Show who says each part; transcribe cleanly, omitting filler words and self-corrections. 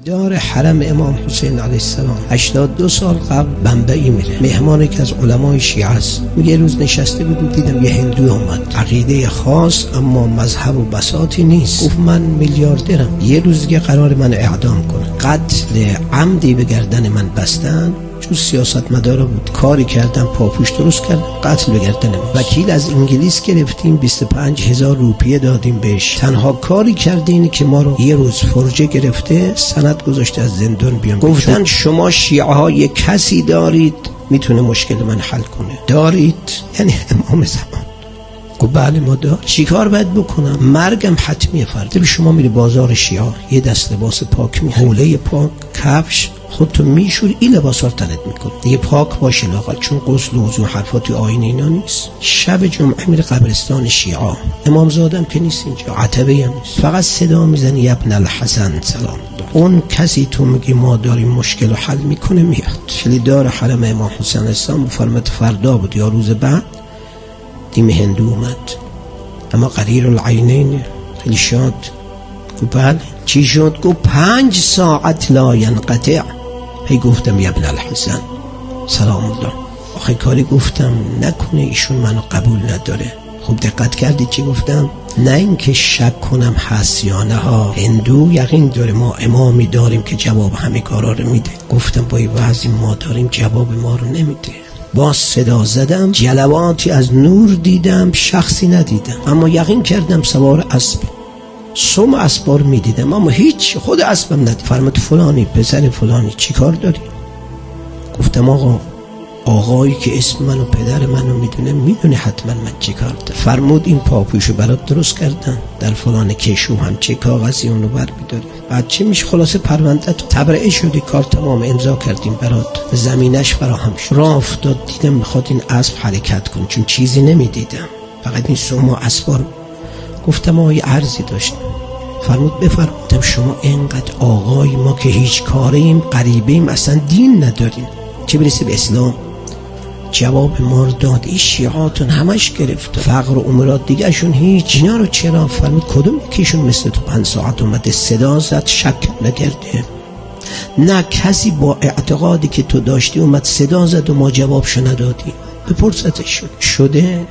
Speaker 1: دار حرم امام حسین علیه السلام 82 سال قبل بمبئی میره. مهمان که از علمای شیعه است. یه روز نشسته بودم دیدم یه هندو اومد، عقیده خاص اما مذهب و بساطی نیست. گفت من میلیاردرم، یه روز دیگه قرار من اعدام کنه. قتل عمدی به گردن من بستن، چون سیاستمدار بود. کاری کردم، پاپوش درست کردم، قتل به گردن من. وکیل از انگلیس گرفتیم، 25,000 روپیه دادیم بهش. تنها کاری کرده اینه که ما رو یه روز فرجه گرفته، سند گذاشته از زندان بیام. گفتن شما شیعه ها یه کسی دارید میتونه مشکل من حل کنه؟ دارید؟ یعنی امام زمان. گفت بله ما دار. چی کار باید بکنم؟ مرگم حتمیه. فردا شما میری بازار شیعه، یه دست لباس پاک می، حوله پاک، کفش، خودتو میشوری، این لباسا رو تنت میکنی دیگه، پاک باشه لاقل، چون غسل و وضو حرفات آیین اینا نیست. شب جمعه میره قبرستان شیعه، امام زادم که نیست اینجا، عتبه هم نیست، فقط صدا میزنی یا ابن الحسن سلام الله. اون کسی تو میگی ما داریم مشکل رو حل میکنه میاد. خیلی دار حرم امام حسین اسلام فرمت فردا بود یا روز بعد دیم هندو اومد، اما قریر العینین، خیلی شاد. گفت بله. چی شد؟ گفت 5 ساعت لا ینقطع. هی گفتم یا ابن الحسن سلام الله، آخه کاری گفتم نکنه ایشون منو قبول نداره. خب دقت کردی چی گفتم؟ نه اینکه شک کنم هست یا نه ها، هندو یقین داره ما امامی داریم که جواب همه کارا رو میده. گفتم با این وضعی ما داریم جواب ما رو نمیده. باز صدا زدم، جلواتی از نور دیدم، شخصی ندیدم، اما یقین کردم سوار اسب. سم اسبار میدیدم اما هیچ، خود اسبم ندید. فرمود فلانی پسر فلانی چی کار داری؟ گفتم آقا، آقایی که اسم منو پدر منو میدونه حتما من چی کار دارم. فرمود این پاپوشو برات درست کردن، در فلان کشو هم چه کاغذی اونو بر میداری. بعد چی میشه؟ خلاصه پرونده تو تبرئه شدی، کار تمام، امضا کردیم برات، زمینش فراهم شد. راه افتاد دیدم میخواد این اسب حرکت کنه، چون چیزی نمیدیدم، فقط این سم و اسبار. گفتم آقا یه عرضی داشتم. فرمود بفرمودم شما اینقدر آقای ما که هیچ کاریم، غریبیم، اصلا دین نداریم، چه برسه به اسلام؟ جواب ما رو داد این شیعاتون همش گرفت، فقر و امورات دیگه شون هیچ. اینا رو چرا؟ فرمود کدوم یکیشون مثل تو 5 ساعت اومده صدا زد شک نکرده؟ نه کسی با اعتقادی که تو داشتی اومد صدا زد و ما جوابشو ندادی. بپرسته شده